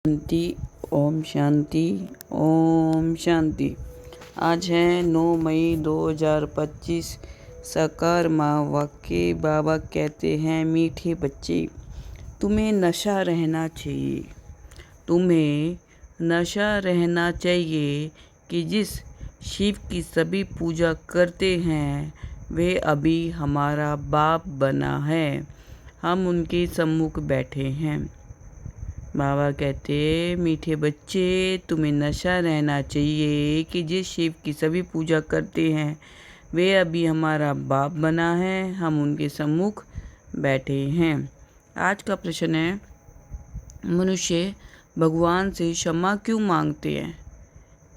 शांति। ओम शांति। ओम शांति। आज है 9 मई 2025। साकार माँ वाक्य। बाबा कहते हैं, मीठे बच्चे, तुम्हें नशा रहना चाहिए। तुम्हें नशा रहना चाहिए कि जिस शिव की सभी पूजा करते हैं वे अभी हमारा बाप बना है। हम उनके सम्मुख बैठे हैं। बाबा कहते, मीठे बच्चे, तुम्हें नशा रहना चाहिए कि जिस शिव की सभी पूजा करते हैं वे अभी हमारा बाप बना है। हम उनके सम्मुख बैठे हैं। आज का प्रश्न है, मनुष्य भगवान से क्षमा क्यों मांगते हैं?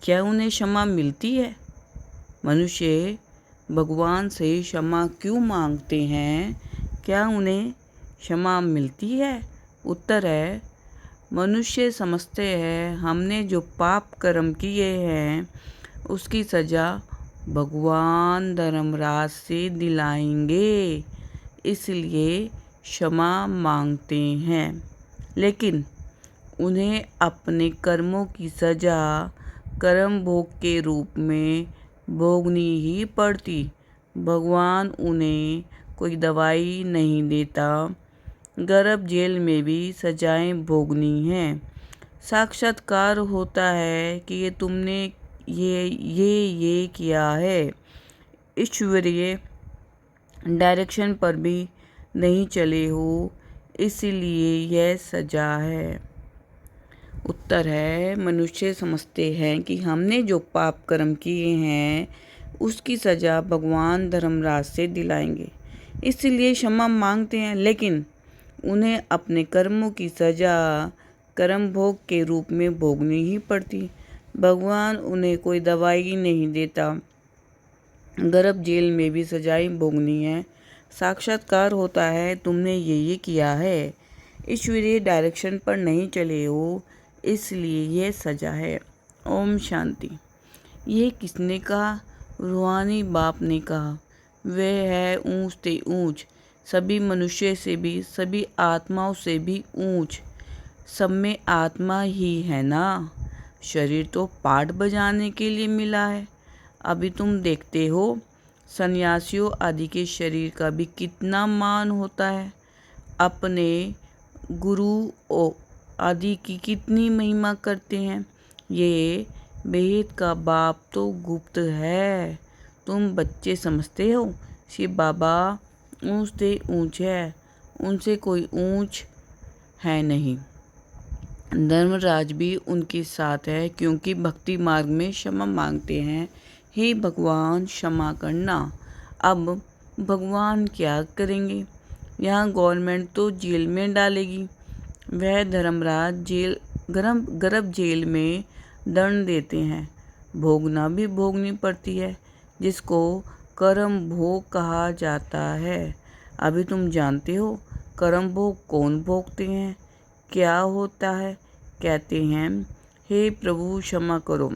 क्या उन्हें क्षमा मिलती है? मनुष्य भगवान से क्षमा क्यों मांगते हैं? क्या उन्हें क्षमा मिलती है? उत्तर है, मनुष्य समझते हैं हमने जो पाप कर्म किए हैं उसकी सज़ा भगवान धर्मराज से दिलाएंगे, इसलिए क्षमा मांगते हैं। लेकिन उन्हें अपने कर्मों की सज़ा कर्म भोग के रूप में भोगनी ही पड़ती। भगवान उन्हें कोई दवाई नहीं देता। गर्भ जेल में भी सजाएं भोगनी हैं। साक्षात्कार होता है कि ये तुमने ये किया है। ईश्वरीय डायरेक्शन पर भी नहीं चले हो, इसलिए यह सजा है। उत्तर है, मनुष्य समझते हैं कि हमने जो पाप कर्म किए हैं उसकी सजा भगवान धर्मराज से दिलाएंगे, इसलिए क्षमा मांगते हैं। लेकिन उन्हें अपने कर्मों की सजा कर्म भोग के रूप में भोगनी ही पड़ती। भगवान उन्हें कोई दवाई नहीं देता। गर्भ जेल में भी सजाएं भोगनी है। साक्षात्कार होता है, तुमने ये किया है। ईश्वरीय डायरेक्शन पर नहीं चले हो, इसलिए यह सजा है। ओम शांति। ये किसने कहा? रूहानी बाप ने कहा। वह है ऊंच ते ऊंच, सभी मनुष्य से भी, सभी आत्माओं से भी ऊंच। सब में आत्मा ही है ना। शरीर तो पाठ बजाने के लिए मिला है। अभी तुम देखते हो सन्यासियों आदि के शरीर का भी कितना मान होता है। अपने गुरु आदि की कितनी महिमा करते हैं। ये भेद का बाप तो गुप्त है। तुम बच्चे समझते हो शिव बाबा ऊंच से ऊंच है, उनसे कोई ऊंच है नहीं। धर्मराज भी उनके साथ है, क्योंकि भक्ति मार्ग में क्षमा मांगते हैं। हे भगवान, क्षमा करना। अब भगवान क्या करेंगे? यहाँ गवर्नमेंट तो जेल में डालेगी। वह धर्मराज गर्भ जेल में दंड देते हैं। भोगना भी भोगनी पड़ती है, जिसको कर्म भोग कहा जाता है। अभी तुम जानते हो कर्म भोग कौन भोगते हैं? क्या होता है? कहते हैं, हे प्रभु क्षमा करो,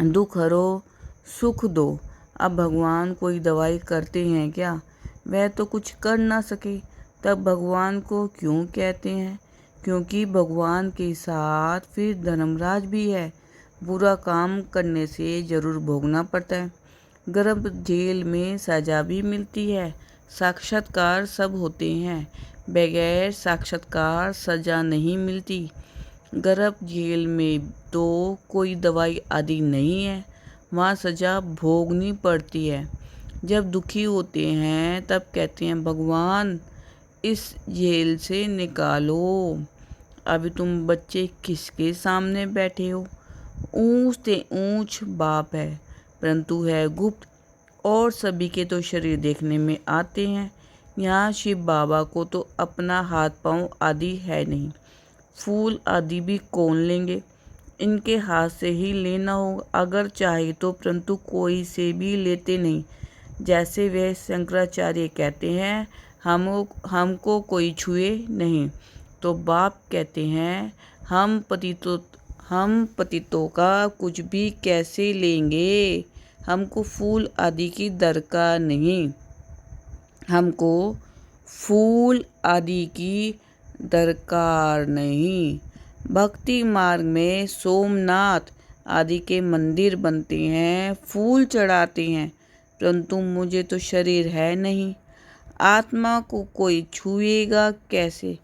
दुख हरो, सुख दो। अब भगवान कोई दवाई करते हैं क्या? वह तो कुछ कर ना सके, तब भगवान को क्यों कहते हैं? क्योंकि भगवान के साथ फिर धर्मराज भी है। बुरा काम करने से जरूर भोगना पड़ता है। गर्भ जेल में सजा भी मिलती है। साक्षात्कार सब होते हैं, बगैर साक्षात्कार सजा नहीं मिलती। गर्भ जेल में तो कोई दवाई आदि नहीं है, वहाँ सजा भोगनी पड़ती है। जब दुखी होते हैं तब कहते हैं, भगवान इस जेल से निकालो। अभी तुम बच्चे किसके सामने बैठे हो? ऊंच से ऊंच बाप है, परंतु है गुप्त, और सभी के तो शरीर देखने में आते हैं। यहाँ शिव बाबा को तो अपना हाथ पांव आदि है नहीं। फूल आदि भी कौन लेंगे? इनके हाथ से ही लेना होगा अगर चाहे तो, परंतु कोई से भी लेते नहीं। जैसे वे शंकराचार्य कहते हैं, हमको कोई छुए नहीं, तो बाप कहते हैं, हम पतितों का कुछ भी कैसे लेंगे? हमको फूल आदि की दरकार नहीं। हमको फूल आदि की दरकार नहीं। भक्ति मार्ग में सोमनाथ आदि के मंदिर बनते हैं, फूल चढ़ाते हैं, परंतु मुझे तो शरीर है नहीं, आत्मा को कोई छुएगा कैसे?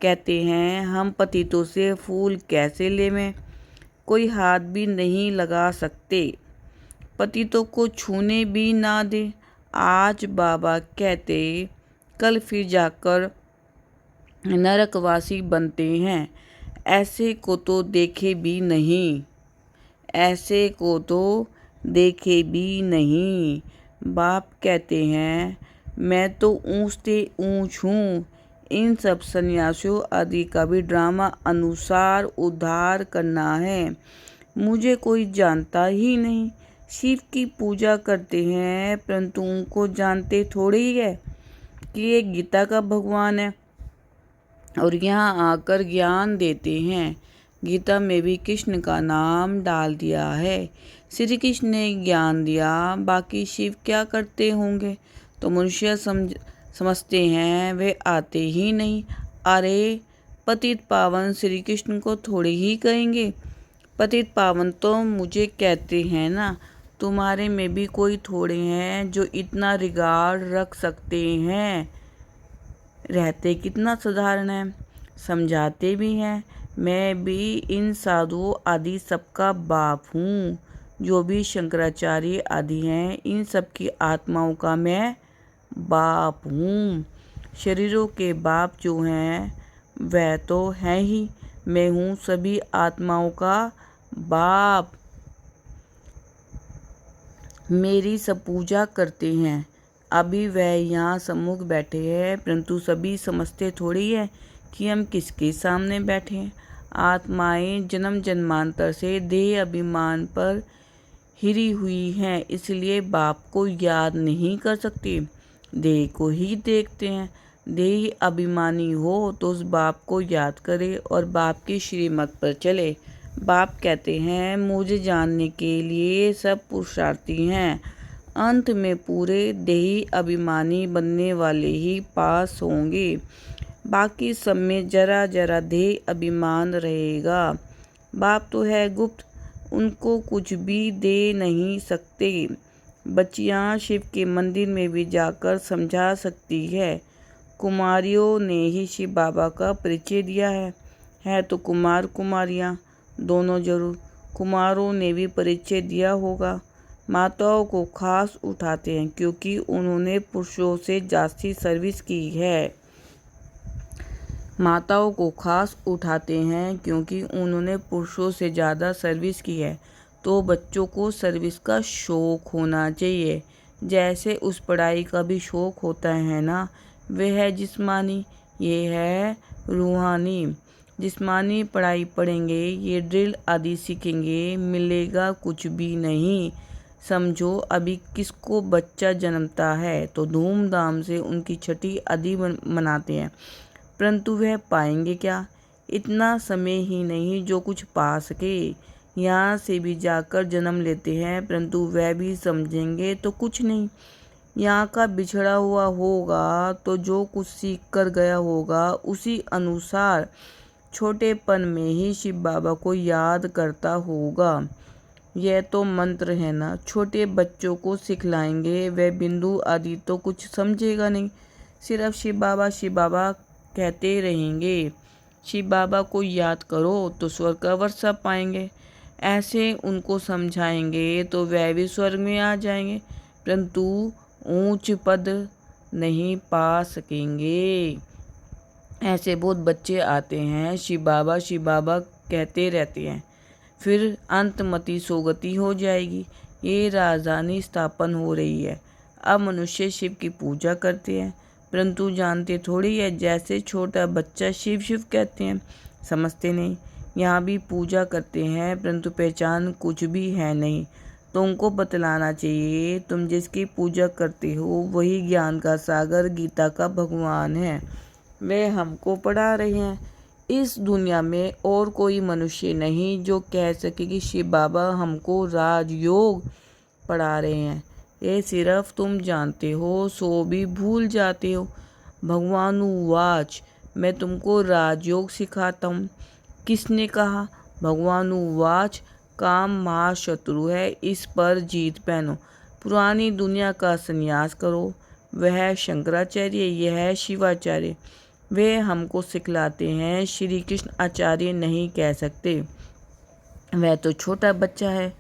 कहते हैं हम पतितों से फूल कैसे लेवें, कोई हाथ भी नहीं लगा सकते, पतितों को छूने भी ना दे। आज बाबा कहते कल फिर जाकर नरकवासी बनते हैं, ऐसे को तो देखे भी नहीं, ऐसे को तो देखे भी नहीं। बाप कहते हैं मैं तो ऊंच से ऊंच हूँ, इन सब सन्यासियों आदि का भी ड्रामा अनुसार उद्धार करना है, मुझे कोई जानता ही नहीं। शिव की पूजा करते हैं परंतु उनको जानते थोड़े ही है कि ये गीता का भगवान है और यहाँ आकर ज्ञान देते हैं। गीता में भी कृष्ण का नाम डाल दिया है, श्री कृष्ण ने ज्ञान दिया, बाकी शिव क्या करते होंगे? तो मनुष्य समझते हैं वे आते ही नहीं। अरे पतित पावन श्री कृष्ण को थोड़े ही कहेंगे, पतित पावन तो मुझे कहते हैं ना। तुम्हारे में भी कोई थोड़े हैं जो इतना रिगार्ड रख सकते हैं, रहते कितना साधारण है, समझाते भी हैं। मैं भी इन साधुओं आदि सबका बाप हूँ, जो भी शंकराचार्य आदि हैं इन सब की आत्माओं का मैं बाप हूँ। शरीरों के बाप जो हैं वह तो है ही, मैं हूँ सभी आत्माओं का बाप। मेरी सब पूजा करते हैं, अभी वह यहाँ सम्मुख बैठे हैं, परंतु सभी समझते थोड़ी है कि हम किसके सामने बैठे हैं। आत्माएं जन्म जन्मांतर से देह अभिमान पर हिरी हुई हैं, इसलिए बाप को याद नहीं कर सकती, देह को ही देखते हैं। देह अभिमानी हो तो उस बाप को याद करे और बाप की श्रीमत पर चले। बाप कहते हैं मुझे जानने के लिए सब पुरुषार्थी हैं, अंत में पूरे देही अभिमानी बनने वाले ही पास होंगे, बाकी सब में जरा जरा देह अभिमान रहेगा। बाप तो है गुप्त, उनको कुछ भी दे नहीं सकते। बच्चियां शिव के मंदिर में भी जाकर समझा सकती है। कुमारियों ने ही शिव बाबा का परिचय दिया है तो कुमार कुमारियां दोनों जरूर। कुमारों ने भी परिचय दिया होगा। माताओं को खास उठाते हैं क्योंकि उन्होंने पुरुषों से जास्ती सर्विस की है। माताओं को खास उठाते हैं क्योंकि उन्होंने पुरुषों से ज़्यादा सर्विस की है। तो बच्चों को सर्विस का शौक़ होना चाहिए, जैसे उस पढ़ाई का भी शौक़ होता है ना। वह है जिस्मानी, ये है रूहानी। जिस्मानी पढ़ाई पढ़ेंगे, ये ड्रिल आदि सीखेंगे, मिलेगा कुछ भी नहीं। समझो अभी किसको बच्चा जन्मता है तो धूमधाम से उनकी छठी आदि मनाते हैं, परंतु वह पाएंगे क्या? इतना समय ही नहीं जो कुछ पा सके। यहाँ से भी जाकर जन्म लेते हैं, परंतु वह भी समझेंगे तो कुछ नहीं। यहाँ का बिछड़ा हुआ होगा तो जो कुछ सीख कर गया होगा उसी अनुसार छोटेपन में ही शिव बाबा को याद करता होगा। यह तो मंत्र है ना, छोटे बच्चों को सिखलाएंगे, वह बिंदु आदि तो कुछ समझेगा नहीं, सिर्फ शिव बाबा कहते रहेंगे। शिव बाबा को याद करो तो स्वर्ग का वर्षा पाएंगे। ऐसे उनको समझाएंगे तो वह भी स्वर्ग में आ जाएंगे, परंतु ऊंच पद नहीं पा सकेंगे। ऐसे बहुत बच्चे आते हैं, शिव बाबा कहते रहते हैं, फिर अंतमति सोगति हो जाएगी। ये राजधानी स्थापन हो रही है। अब मनुष्य शिव की पूजा करते हैं, परंतु जानते थोड़ी है, जैसे छोटा बच्चा शिव शिव कहते हैं, समझते नहीं। यहाँ भी पूजा करते हैं परंतु पहचान कुछ भी है नहीं। तुमको बतलाना चाहिए, तुम जिसकी पूजा करते हो वही ज्ञान का सागर गीता का भगवान है, वे हमको पढ़ा रहे हैं। इस दुनिया में और कोई मनुष्य नहीं जो कह सके कि शिव बाबा हमको राजयोग पढ़ा रहे हैं। ये सिर्फ तुम जानते हो सो भी भूल जाते हो। भगवानुवाच, मैं तुमको राजयोग सिखाता हूँ, किसने कहा? भगवानुवाच काम महाशत्रु है, इस पर जीत पहनो। पुरानी दुनिया का संन्यास करो। वह शंकराचार्य, यह शिवाचार्य, वे हमको सिखलाते हैं। श्री कृष्ण आचार्य नहीं कह सकते, वह तो छोटा बच्चा है।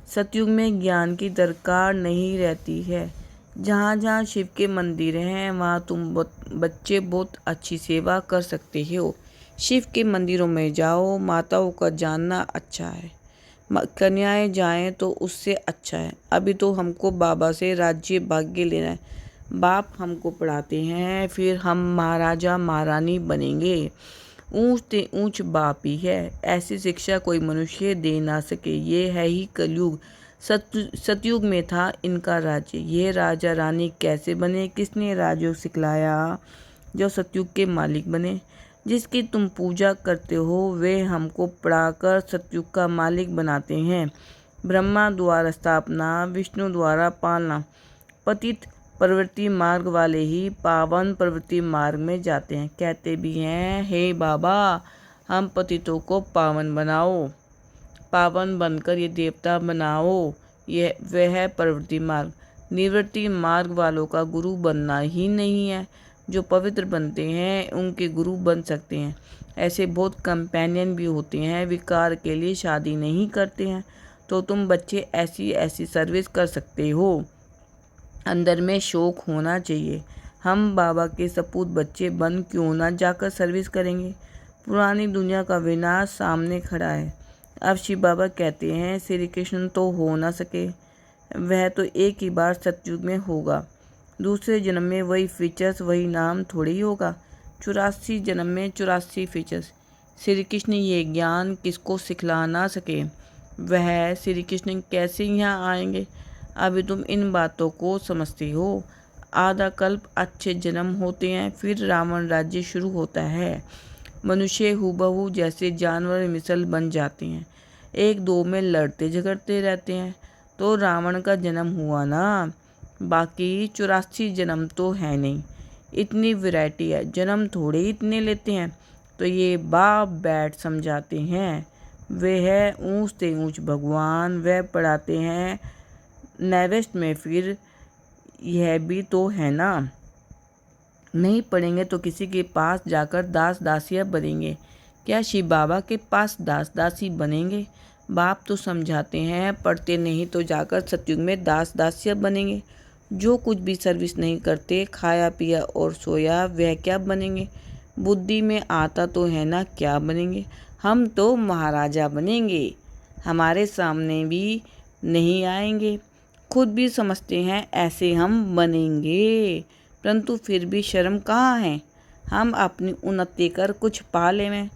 सतयुग में ज्ञान की दरकार नहीं रहती है। जहाँ जहाँ शिव के मंदिर हैं वहाँ तुम बच्चे बहुत अच्छी सेवा कर सकते हो। शिव के मंदिरों में जाओ, माताओं का जानना अच्छा है, कन्याएं जाएं तो उससे अच्छा है। अभी तो हमको बाबा से राज्य भाग्य लेना है। बाप हमको पढ़ाते हैं, फिर हम महाराजा महारानी बनेंगे। ऊंच ते ऊंच बाप ही है, ऐसी शिक्षा कोई मनुष्य दे ना सके। ये है ही कलयुग। सतयुग में था इनका राज्य। ये राजा रानी कैसे बने? किसने राजयोग सिखलाया जो सतयुग के मालिक बने? जिसकी तुम पूजा करते हो वे हमको पढ़ाकर सतयुग का मालिक बनाते हैं। ब्रह्मा द्वारा स्थापना, विष्णु द्वारा पालना। पतित प्रवृत्ति मार्ग वाले ही पावन प्रवृत्ति मार्ग में जाते हैं। कहते भी हैं, हे बाबा हम पतितों को पावन बनाओ, पावन बनकर ये देवता बनाओ। यह वह प्रवृत्ति मार्ग। निवृत्ति मार्ग वालों का गुरु बनना ही नहीं है। जो पवित्र बनते हैं उनके गुरु बन सकते हैं। ऐसे बहुत कंपेनियन भी होते हैं, विकार के लिए शादी नहीं करते हैं, तो तुम बच्चे ऐसी ऐसी सर्विस कर सकते हो। अंदर में शौक होना चाहिए। हम बाबा के सपूत बच्चे बन क्यों ना जाकर सर्विस करेंगे? पुरानी दुनिया का विनाश सामने खड़ा है। अब शिव बाबा कहते हैं श्री कृष्ण तो हो ना सके, वह तो एक ही बार सतयुग में होगा। दूसरे जन्म में वही फीचर्स, वही नाम थोड़ी होगा। 84 जन्म में 84 फीचर्स। श्री कृष्ण ये ज्ञान किसको सिखला ना सके, वह श्री कृष्ण कैसे यहाँ आएंगे? अभी तुम इन बातों को समझते हो। आधा कल्प अच्छे जन्म होते हैं, फिर रावण राज्य शुरू होता है। मनुष्य हूबहू जैसे जानवर मिसल बन जाते हैं, एक दो में लड़ते झगड़ते रहते हैं, तो रावण का जन्म हुआ ना। बाकी 84 जन्म तो है नहीं। इतनी वैरायटी है, जन्म थोड़े इतने लेते हैं। तो ये बाप बैठ समझाते हैं। वे है ऊंच ते ऊंच भगवान, वह पढ़ाते हैं नेवेस्ट में। फिर यह भी तो है ना, नहीं पढ़ेंगे तो किसी के पास जाकर दास दासियाँ बनेंगे। क्या शिव बाबा के पास दास दासी बनेंगे? बाप तो समझाते हैं, पढ़ते नहीं तो जाकर सतयुग में दास दासियाँ बनेंगे। जो कुछ भी सर्विस नहीं करते, खाया पिया और सोया, वह क्या बनेंगे? बुद्धि में आता तो है ना, क्या बनेंगे? हम तो महाराजा बनेंगे, हमारे सामने भी नहीं आएंगे। खुद भी समझते हैं ऐसे हम बनेंगे, परंतु फिर भी शर्म कहाँ है? हम अपनी उन्नति कर कुछ पा लें,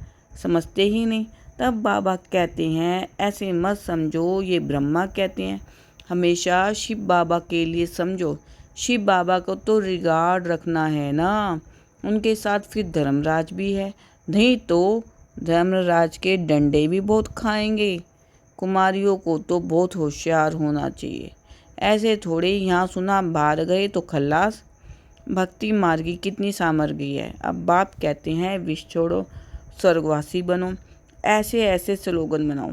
समझते ही नहीं। तब बाबा कहते हैं ऐसे मत समझो, ये ब्रह्मा कहते हैं हमेशा शिव बाबा के लिए समझो। शिव बाबा को तो रिगार्ड रखना है ना, उनके साथ फिर धर्मराज भी है, नहीं तो धर्मराज के डंडे भी बहुत खाएंगे। कुमारियों को तो बहुत होशियार होना चाहिए, ऐसे थोड़े यहाँ सुना बाहर गए तो खल्लास। भक्ति मार्ग की कितनी सामग्री है। अब बाप कहते हैं विष छोड़ो, स्वर्गवासी बनो, ऐसे ऐसे स्लोगन बनाओ,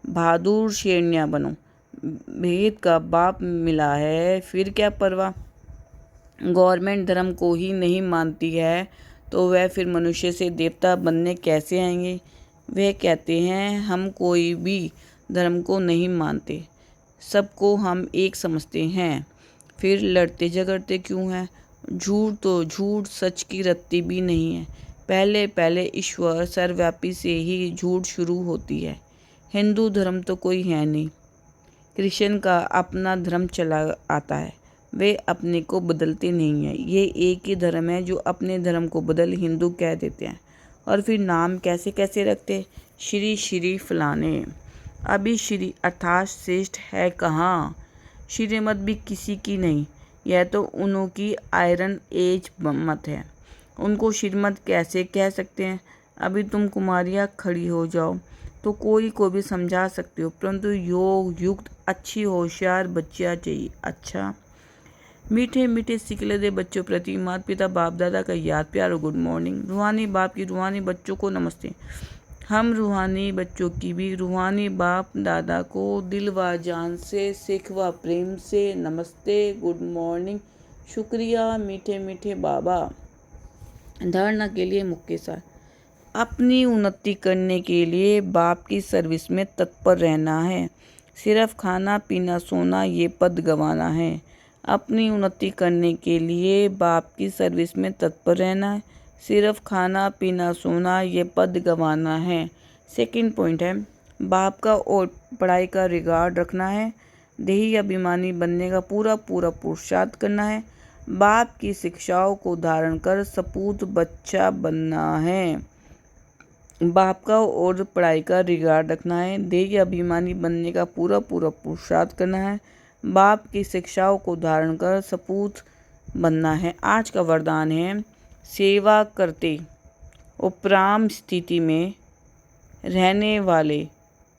बहादुर शेरनियाँ बनो। भेद का बाप मिला है, फिर क्या परवाह। गवर्नमेंट धर्म को ही नहीं मानती है तो वह फिर मनुष्य से देवता बनने कैसे आएंगे? वह कहते हैं हम कोई भी धर्म को नहीं मानते, सबको हम एक समझते हैं, फिर लड़ते झगड़ते क्यों हैं? झूठ तो झूठ, सच की रत्ती भी नहीं है। पहले पहले ईश्वर सर्वव्यापी से ही झूठ शुरू होती है। हिंदू धर्म तो कोई है नहीं, क्रिश्चियन का अपना धर्म चला आता है, वे अपने को बदलते नहीं हैं। ये एक ही धर्म है जो अपने धर्म को बदल हिंदू कह देते हैं, और फिर नाम कैसे कैसे रखते, श्री श्री फलाने। अभी श्री अर्थात श्रेष्ठ है कहाँ? श्रीमत भी किसी की नहीं, यह तो उन्हों की आयरन एज मत है, उनको श्रीमत कैसे कह सकते हैं? अभी तुम कुमारियाँ खड़ी हो जाओ तो कोई को भी समझा सकते हो, परंतु योग युक्त अच्छी होशियार बच्चियाँ चाहिए। अच्छा, मीठे मीठे सिकले दे बच्चों प्रति माता पिता बाप दादा का याद प्यार और गुड मॉर्निंग। रूहानी बाप की रूहानी बच्चों को नमस्ते। हम रूहानी बच्चों की भी रूहानी बाप दादा को दिल व जान से, सिख व प्रेम से नमस्ते, गुड मॉर्निंग, शुक्रिया मीठे मीठे बाबा। धारणा के लिए मुख्य सार। अपनी उन्नति करने के लिए बाप की सर्विस में तत्पर रहना है। सिर्फ खाना पीना सोना ये पद गंवाना है। अपनी उन्नति करने के लिए बाप की सर्विस में तत्पर रहना है। सिर्फ खाना पीना सोना ये पद गंवाना है। सेकंड पॉइंट है, बाप का और पढ़ाई का रिगार्ड रखना है। देही अभिमानी बनने का पूरा पुरुषार्थ करना है। बाप की शिक्षाओं को धारण कर सपूत बच्चा बनना है। बाप का और पढ़ाई का रिगार्ड रखना है। देह अभिमानी बनने का पूरा पुरुषार्थ करना है। बाप की शिक्षाओं को धारण कर सपूत बनना है। आज का वरदान है, सेवा करते उपराम स्थिति में रहने वाले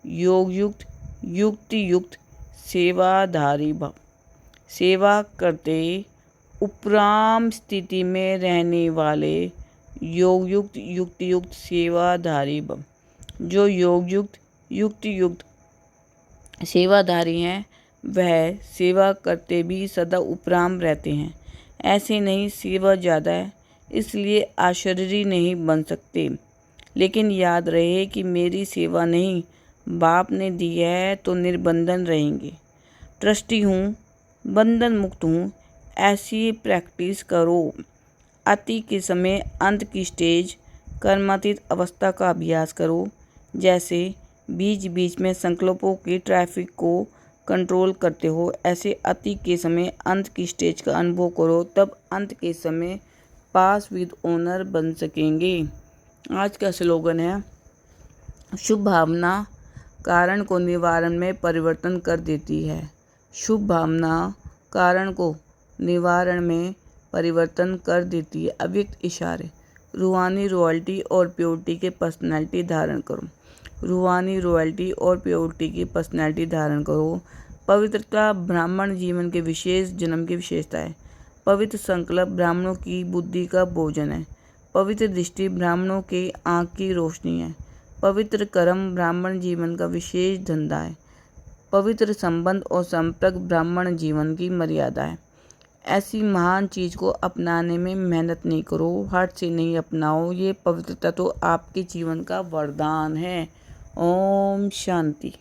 योग युक्त युक्ति युक्त सेवाधारी भव। सेवा करते उपराम स्थिति में रहने वाले योग युक्त युक्ति युक्त सेवाधारी भव। जो योग युक्त युक्ति युक्त सेवाधारी हैं वह सेवा करते भी सदा उपराम रहते हैं। ऐसे नहीं सेवा ज़्यादा है इसलिए आश्चर्य नहीं बन सकते। लेकिन याद रहे कि मेरी सेवा नहीं, बाप ने दी है तो निर्बंधन रहेंगे। ट्रस्टी हूँ, बंधन मुक्त हूँ, ऐसी प्रैक्टिस करो। अति के समय अंत की स्टेज कर्मातीत अवस्था का अभ्यास करो। जैसे बीच बीच में संकल्पों की ट्रैफिक को कंट्रोल करते हो, ऐसे अति के समय अंत की स्टेज का अनुभव करो। तब अंत के समय पास विद ऑनर बन सकेंगे। आज का स्लोगन है, शुभ भावना कारण को निवारण में परिवर्तन कर देती है। शुभ भावना कारण को निवारण में परिवर्तन कर देती है। अव्यक्त इशारे। रूहानी रॉयल्टी और प्योरिटी के पर्सनैलिटी धारण करो। रूहानी रॉयल्टी और प्योरिटी की पर्सनैलिटी धारण करो। पवित्रता ब्राह्मण जीवन के विशेष जन्म की विशेषता है। पवित्र संकल्प ब्राह्मणों की बुद्धि का भोजन है। पवित्र दृष्टि ब्राह्मणों के आँख की रोशनी है। पवित्र कर्म ब्राह्मण जीवन का विशेष धंधा है। पवित्र संबंध और संपर्क ब्राह्मण जीवन की मर्यादा है। ऐसी महान चीज़ को अपनाने में मेहनत नहीं करो, हट से नहीं अपनाओ। ये पवित्रता तो आपके जीवन का वरदान है। ओम शांति।